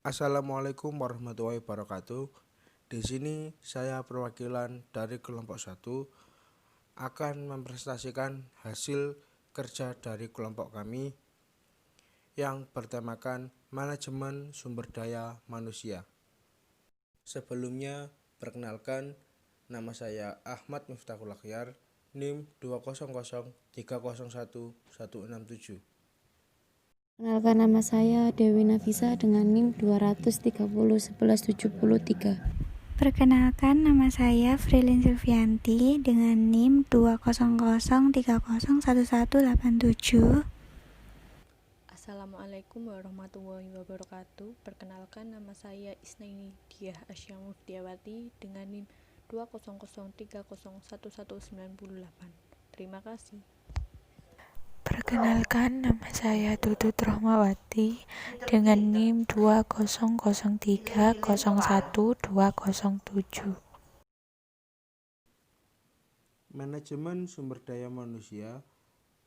Assalamualaikum warahmatullahi wabarakatuh. Di sini saya perwakilan dari kelompok 1 akan mempresentasikan hasil kerja dari kelompok kami yang bertemakan manajemen sumber daya manusia. Sebelumnya, perkenalkan, nama saya Ahmad Miftahul Akhyar, NIM 20030116167. Kenalkan, nama saya Dewi Nafisa dengan NIM 2301173. Perkenalkan, nama saya Frilin Silvianti dengan NIM 20030111187. Assalamualaikum warahmatullahi wabarakatuh. Perkenalkan, nama saya Isnaini Diah Asya Muftiawati dengan NIM 200301198. Terima kasih. Perkenalkan, nama saya Tutut Rohmawati dengan NIM 200301207. Manajemen sumber daya manusia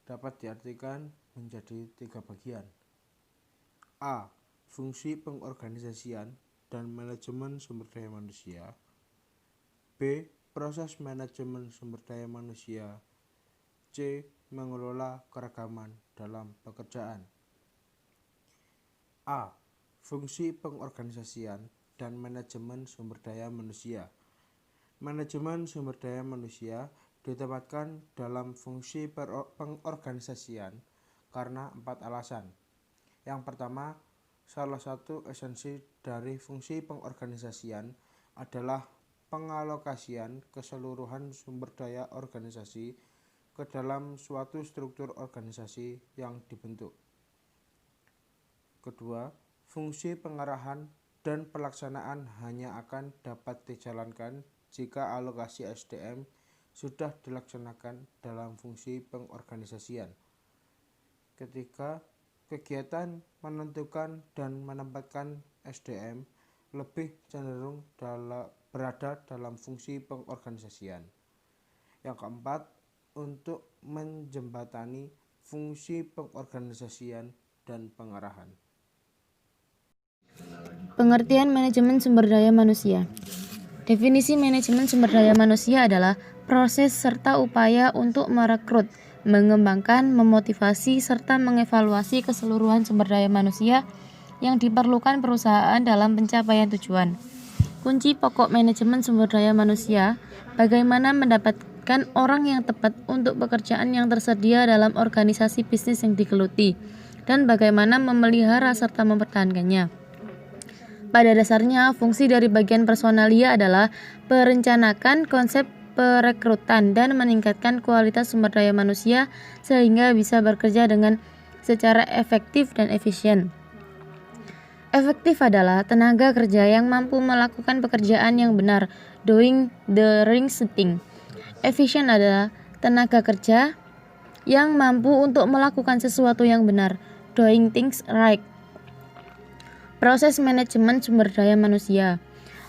dapat diartikan menjadi 3 bagian. A. Fungsi pengorganisasian dan manajemen sumber daya manusia. B. Proses manajemen sumber daya manusia. C. Mengelola keragaman dalam pekerjaan. A. Fungsi pengorganisasian dan manajemen sumber daya manusia. Manajemen sumber daya manusia ditempatkan dalam fungsi pengorganisasian karena 4 alasan. Yang pertama, salah satu esensi dari fungsi pengorganisasian adalah pengalokasian keseluruhan sumber daya organisasi ke dalam suatu struktur organisasi yang dibentuk. Kedua, fungsi pengarahan dan pelaksanaan hanya akan dapat dijalankan jika alokasi SDM sudah dilaksanakan dalam fungsi pengorganisasian. Ketiga, kegiatan menentukan dan menempatkan SDM lebih cenderung berada dalam fungsi pengorganisasian. Yang keempat, untuk menjembatani fungsi pengorganisasian dan pengarahan. Pengertian manajemen sumber daya manusia. Definisi manajemen sumber daya manusia adalah proses serta upaya untuk merekrut, mengembangkan, memotivasi, serta mengevaluasi keseluruhan sumber daya manusia yang diperlukan perusahaan dalam pencapaian tujuan. Kunci pokok manajemen sumber daya manusia, bagaimana mendapatkan orang yang tepat untuk pekerjaan yang tersedia dalam organisasi bisnis yang digeluti, dan bagaimana memelihara serta mempertahankannya. Pada dasarnya, fungsi dari bagian personalia adalah merencanakan konsep perekrutan dan meningkatkan kualitas sumber daya manusia sehingga bisa bekerja dengan secara efektif dan efisien. Efektif adalah tenaga kerja yang mampu melakukan pekerjaan yang benar, doing the right thing. Efisien adalah tenaga kerja yang mampu untuk melakukan sesuatu yang benar, doing things right. Proses manajemen sumber daya manusia.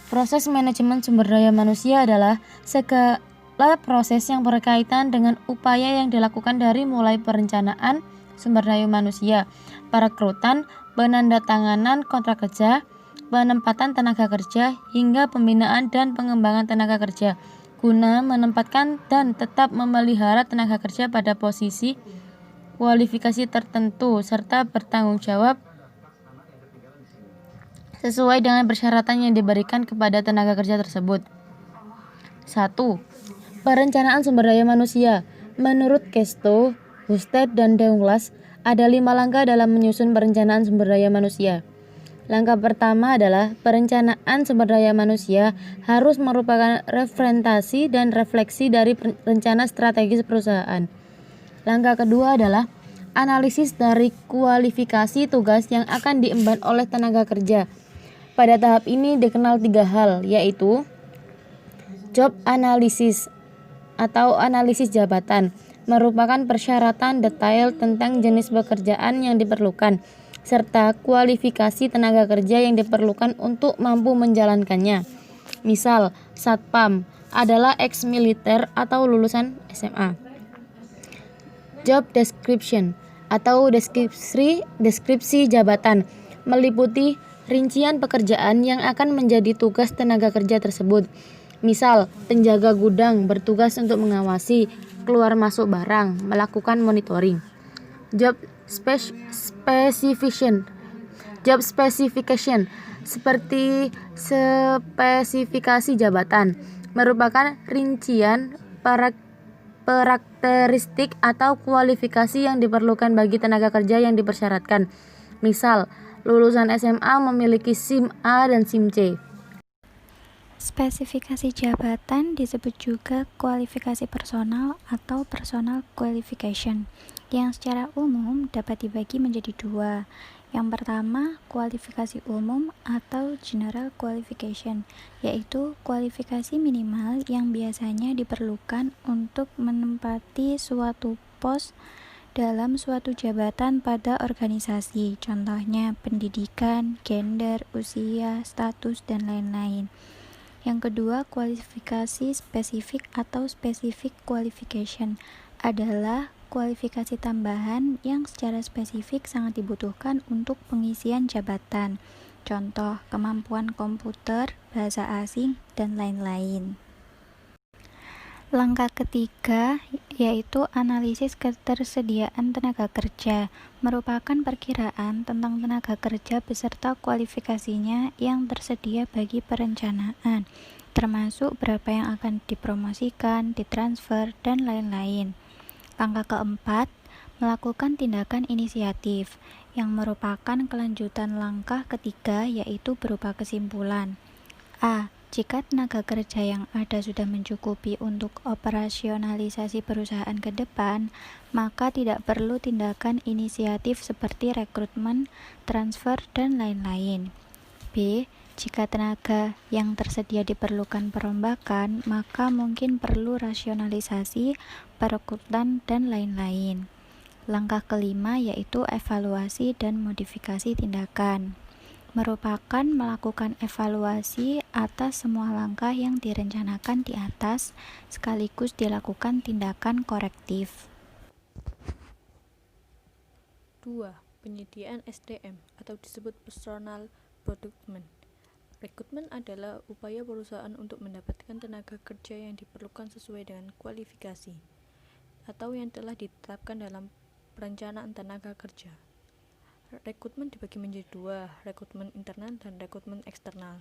Proses manajemen sumber daya manusia adalah segala proses yang berkaitan dengan upaya yang dilakukan dari mulai perencanaan sumber daya manusia, perekrutan, penandatanganan kontrak kerja, penempatan tenaga kerja, hingga pembinaan dan pengembangan tenaga kerja, guna menempatkan dan tetap memelihara tenaga kerja pada posisi kualifikasi tertentu serta bertanggung jawab sesuai dengan persyaratan yang diberikan kepada tenaga kerja tersebut. 1. Perencanaan sumber daya manusia. Menurut Kesto, Husted, dan Douglas, ada 5 langkah dalam menyusun perencanaan sumber daya manusia. Langkah pertama adalah perencanaan sumber daya manusia harus merupakan referensi dan refleksi dari rencana strategis perusahaan. Langkah kedua adalah analisis dari kualifikasi tugas yang akan diemban oleh tenaga kerja. Pada tahap ini dikenal 3 hal, yaitu job analysis atau analisis jabatan, merupakan persyaratan detail tentang jenis pekerjaan yang diperlukan, serta kualifikasi tenaga kerja yang diperlukan untuk mampu menjalankannya. Misal, satpam adalah ex-militer atau lulusan SMA. Job description atau deskripsi jabatan meliputi rincian pekerjaan yang akan menjadi tugas tenaga kerja tersebut. Misal, penjaga gudang bertugas untuk mengawasi keluar masuk barang, melakukan monitoring. Job specification seperti spesifikasi jabatan merupakan rincian karakteristik atau kualifikasi yang diperlukan bagi tenaga kerja yang dipersyaratkan. Misal, lulusan SMA memiliki SIM A dan SIM C. Spesifikasi jabatan disebut juga kualifikasi personal atau personal qualification, yang secara umum dapat dibagi menjadi dua. Yang pertama, kualifikasi umum atau general qualification, yaitu kualifikasi minimal yang biasanya diperlukan untuk menempati suatu pos dalam suatu jabatan pada organisasi, contohnya pendidikan, gender, usia, status, dan lain-lain. Yang kedua, kualifikasi spesifik atau specific qualification adalah kualifikasi tambahan yang secara spesifik sangat dibutuhkan untuk pengisian jabatan. Contoh, kemampuan komputer, bahasa asing, dan lain-lain. Langkah ketiga yaitu analisis ketersediaan tenaga kerja, merupakan perkiraan tentang tenaga kerja beserta kualifikasinya yang tersedia bagi perencanaan, termasuk berapa yang akan dipromosikan, ditransfer, dan lain-lain. Langkah keempat, melakukan tindakan inisiatif, yang merupakan kelanjutan langkah ketiga yaitu berupa kesimpulan. A. Jika tenaga kerja yang ada sudah mencukupi untuk operasionalisasi perusahaan ke depan, maka tidak perlu tindakan inisiatif seperti rekrutmen, transfer, dan lain-lain. B. Jika tenaga yang tersedia diperlukan perombakan, maka mungkin perlu rasionalisasi, perekrutan, dan lain-lain. Langkah kelima yaitu evaluasi dan modifikasi tindakan, merupakan melakukan evaluasi atas semua langkah yang direncanakan di atas, sekaligus dilakukan tindakan korektif. 2. Penyediaan SDM atau disebut personal recruitment. Rekrutmen adalah upaya perusahaan untuk mendapatkan tenaga kerja yang diperlukan sesuai dengan kualifikasi atau yang telah ditetapkan dalam perencanaan tenaga kerja. Rekrutmen dibagi menjadi dua, rekrutmen internal dan rekrutmen eksternal.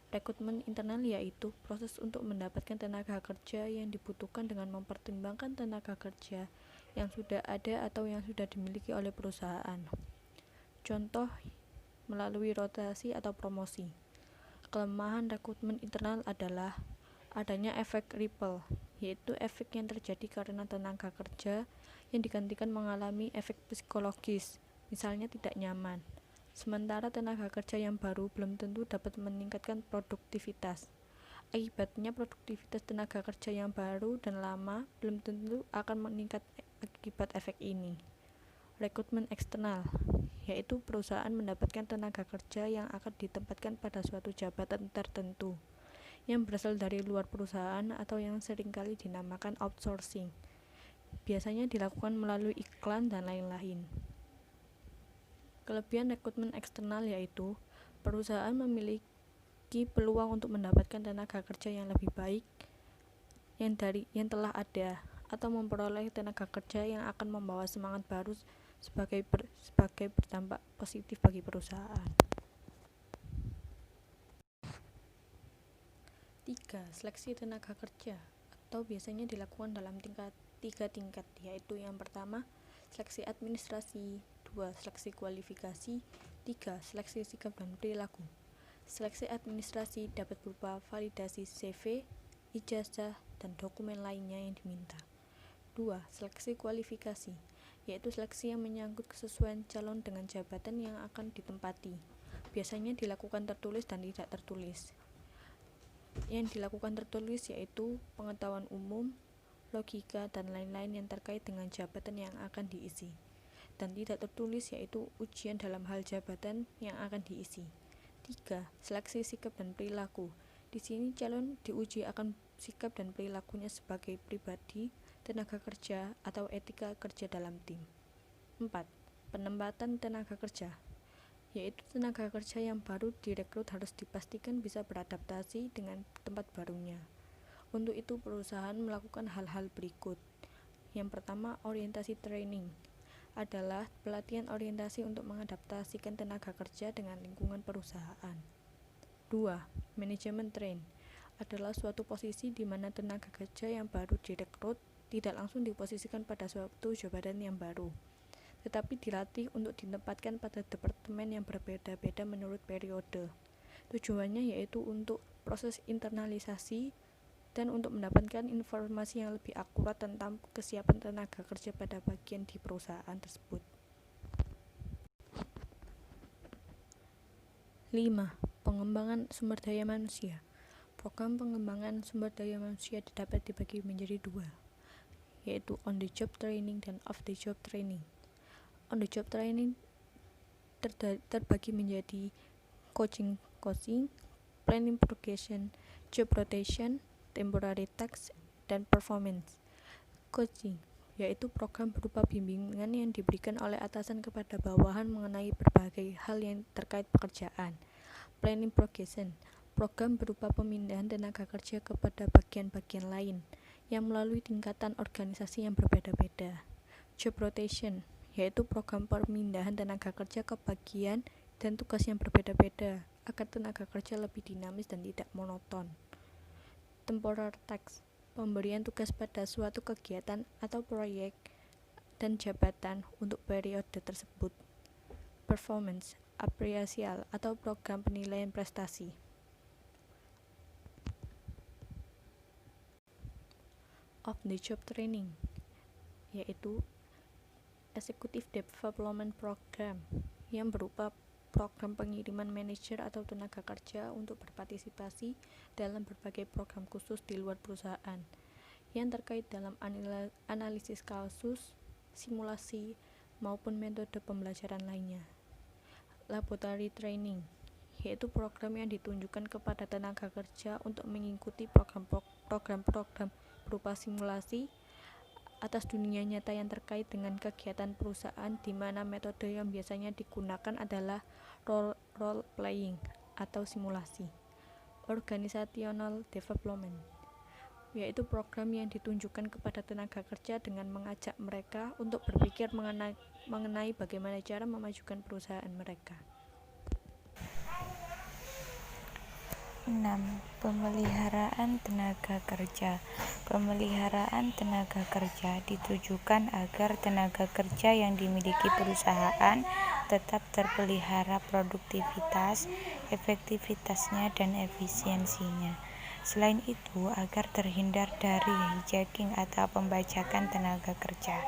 Rekrutmen internal yaitu proses untuk mendapatkan tenaga kerja yang dibutuhkan dengan mempertimbangkan tenaga kerja yang sudah ada atau yang sudah dimiliki oleh perusahaan. Contoh, melalui rotasi atau promosi. Kelemahan rekrutmen internal adalah adanya efek ripple, yaitu efek yang terjadi karena tenaga kerja yang digantikan mengalami efek psikologis, misalnya tidak nyaman, sementara tenaga kerja yang baru belum tentu dapat meningkatkan produktivitas. Akibatnya produktivitas tenaga kerja yang baru dan lama belum tentu akan meningkat akibat efek ini. Rekrutmen eksternal, yaitu perusahaan mendapatkan tenaga kerja yang akan ditempatkan pada suatu jabatan tertentu, yang berasal dari luar perusahaan atau yang seringkali dinamakan outsourcing. Biasanya dilakukan melalui iklan dan lain-lain. Kelebihan rekrutmen eksternal yaitu perusahaan memiliki peluang untuk mendapatkan tenaga kerja yang lebih baik yang telah ada, atau memperoleh tenaga kerja yang akan membawa semangat baru sebagai berdampak positif bagi perusahaan. 3. Seleksi tenaga kerja atau biasanya dilakukan dalam tiga tingkat, yaitu yang pertama, seleksi administrasi, 2. Seleksi kualifikasi, 3. Seleksi sikap dan perilaku. Seleksi administrasi dapat berupa validasi CV, ijazah, dan dokumen lainnya yang diminta. 2. Seleksi kualifikasi, yaitu seleksi yang menyangkut kesesuaian calon dengan jabatan yang akan ditempati. Biasanya dilakukan tertulis dan tidak tertulis. Yang dilakukan tertulis yaitu pengetahuan umum, logika, dan lain-lain yang terkait dengan jabatan yang akan diisi. Dan tidak tertulis yaitu ujian dalam hal jabatan yang akan diisi. 3. Seleksi sikap dan perilaku. Di sini calon diuji akan sikap dan perilakunya sebagai pribadi, tenaga kerja, atau etika kerja dalam tim. 4. Penempatan tenaga kerja. yaitu tenaga kerja yang baru direkrut harus dipastikan bisa beradaptasi dengan tempat barunya. Untuk itu perusahaan melakukan hal-hal berikut. Yang pertama, orientasi training adalah pelatihan orientasi untuk mengadaptasikan tenaga kerja dengan lingkungan perusahaan. 2. Manajemen train adalah suatu posisi di mana tenaga kerja yang baru direkrut tidak langsung diposisikan pada suatu jabatan yang baru, tetapi dilatih untuk ditempatkan pada departemen yang berbeda-beda menurut periode. Tujuannya yaitu untuk proses internalisasi dan untuk mendapatkan informasi yang lebih akurat tentang kesiapan tenaga kerja pada bagian di perusahaan tersebut. 5. Pengembangan sumber daya manusia. Program pengembangan sumber daya manusia dapat dibagi menjadi 2, yaitu on the job training dan off the job training. On the job training terbagi menjadi coaching, planning progression, job rotation, temporary tasks, dan performance. Coaching yaitu program berupa bimbingan yang diberikan oleh atasan kepada bawahan mengenai berbagai hal yang terkait pekerjaan. Planning progression, program berupa pemindahan tenaga kerja kepada bagian-bagian lain yang melalui tingkatan organisasi yang berbeda-beda. Job rotation, yaitu program pemindahan tenaga kerja ke bagian dan tugas yang berbeda-beda agar tenaga kerja lebih dinamis dan tidak monoton. Temporal tasks, pemberian tugas pada suatu kegiatan atau proyek dan jabatan untuk periode tersebut. Performance, apresial atau program penilaian prestasi. Of the job training, yaitu executive development program yang berupa program pengiriman manajer atau tenaga kerja untuk berpartisipasi dalam berbagai program khusus di luar perusahaan yang terkait dalam analisis kasus, simulasi, maupun metode pembelajaran lainnya. Laboratory training, yaitu program yang ditunjukkan kepada tenaga kerja untuk mengikuti program-program berupa simulasi atas dunia nyata yang terkait dengan kegiatan perusahaan, di mana metode yang biasanya digunakan adalah role playing atau simulasi. Organizational development, yaitu program yang ditunjukkan kepada tenaga kerja dengan mengajak mereka untuk berpikir mengenai bagaimana cara memajukan perusahaan mereka. 6. Pemeliharaan tenaga kerja. Pemeliharaan tenaga kerja ditujukan agar tenaga kerja yang dimiliki perusahaan tetap terpelihara produktivitas, efektivitasnya, dan efisiensinya. Selain itu, agar terhindar dari hijacking atau pembajakan tenaga kerja.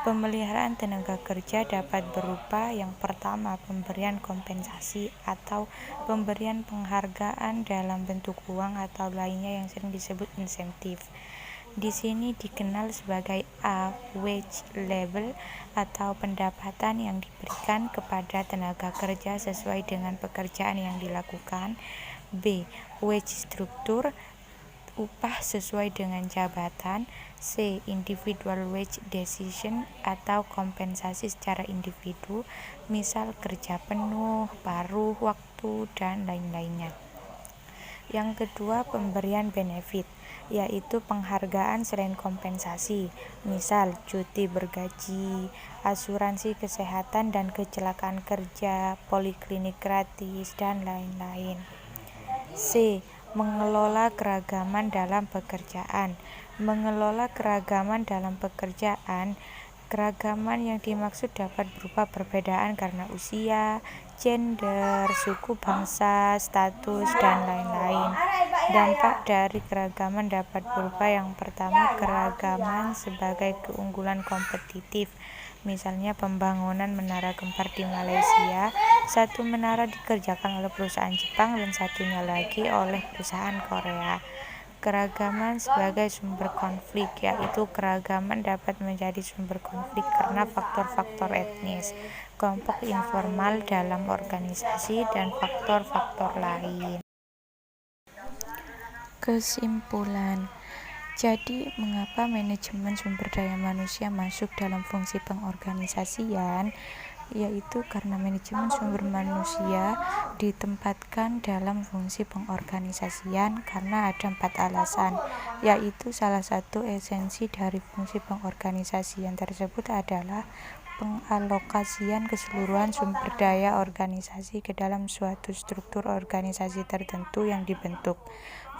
Pemeliharaan tenaga kerja dapat berupa yang pertama, pemberian kompensasi atau pemberian penghargaan dalam bentuk uang atau lainnya yang sering disebut insentif. Di sini dikenal sebagai A. Wage level atau pendapatan yang diberikan kepada tenaga kerja sesuai dengan pekerjaan yang dilakukan. B. Wage struktur, upah sesuai dengan jabatan. C. Individual wage decision atau kompensasi secara individu, misal kerja penuh, paruh waktu, dan lain-lainnya. Yang kedua, pemberian benefit, yaitu penghargaan selain kompensasi, misal cuti bergaji, asuransi kesehatan dan kecelakaan kerja, poliklinik gratis, dan lain-lain. C. Mengelola keragaman dalam pekerjaan. Mengelola keragaman dalam pekerjaan, keragaman yang dimaksud dapat berupa perbedaan karena usia, gender, suku bangsa, status, dan lain-lain. Dampak dari keragaman dapat berupa yang pertama, keragaman sebagai keunggulan kompetitif. Misalnya pembangunan menara kembar di Malaysia, satu menara dikerjakan oleh perusahaan Jepang dan satunya lagi oleh perusahaan Korea. Keragaman sebagai sumber konflik, yaitu keragaman dapat menjadi sumber konflik karena faktor-faktor etnis, kelompok informal dalam organisasi, dan faktor-faktor lain. Kesimpulan. Jadi, mengapa manajemen sumber daya manusia masuk dalam fungsi pengorganisasian? yaitu karena manajemen sumber manusia ditempatkan dalam fungsi pengorganisasian karena ada 4 alasan, yaitu salah satu esensi dari fungsi pengorganisasian tersebut adalah pengalokasian keseluruhan sumber daya organisasi ke dalam suatu struktur organisasi tertentu yang dibentuk.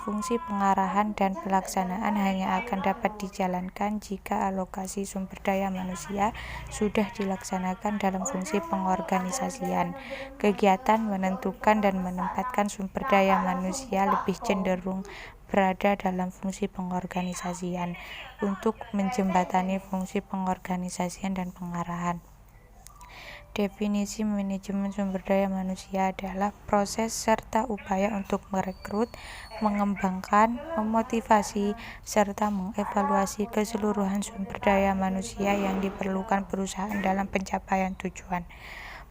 Fungsi pengarahan dan pelaksanaan hanya akan dapat dijalankan jika alokasi sumber daya manusia sudah dilaksanakan dalam fungsi pengorganisasian. Kegiatan menentukan dan menempatkan sumber daya manusia lebih cenderung berada dalam fungsi pengorganisasian untuk menjembatani fungsi pengorganisasian dan pengarahan. Definisi manajemen sumber daya manusia adalah proses serta upaya untuk merekrut, mengembangkan, memotivasi, serta mengevaluasi keseluruhan sumber daya manusia yang diperlukan perusahaan dalam pencapaian tujuan.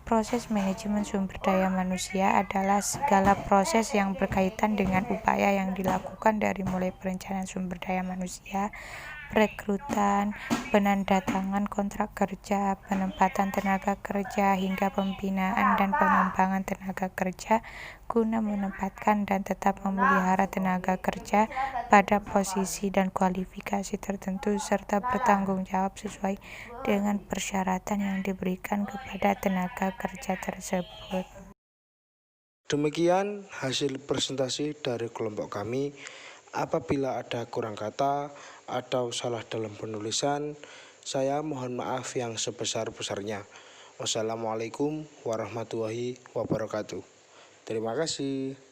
Proses manajemen sumber daya manusia adalah segala proses yang berkaitan dengan upaya yang dilakukan dari mulai perencanaan sumber daya manusia, perekrutan, penandatangan kontrak kerja, penempatan tenaga kerja, hingga pembinaan dan pengembangan tenaga kerja guna menempatkan dan tetap memelihara tenaga kerja pada posisi dan kualifikasi tertentu serta bertanggung jawab sesuai dengan persyaratan yang diberikan kepada tenaga kerja tersebut. Demikian hasil presentasi dari kelompok kami. Apabila ada kurang kata atau salah dalam penulisan, saya mohon maaf yang sebesar-besarnya. Wassalamualaikum warahmatullahi wabarakatuh. Terima kasih.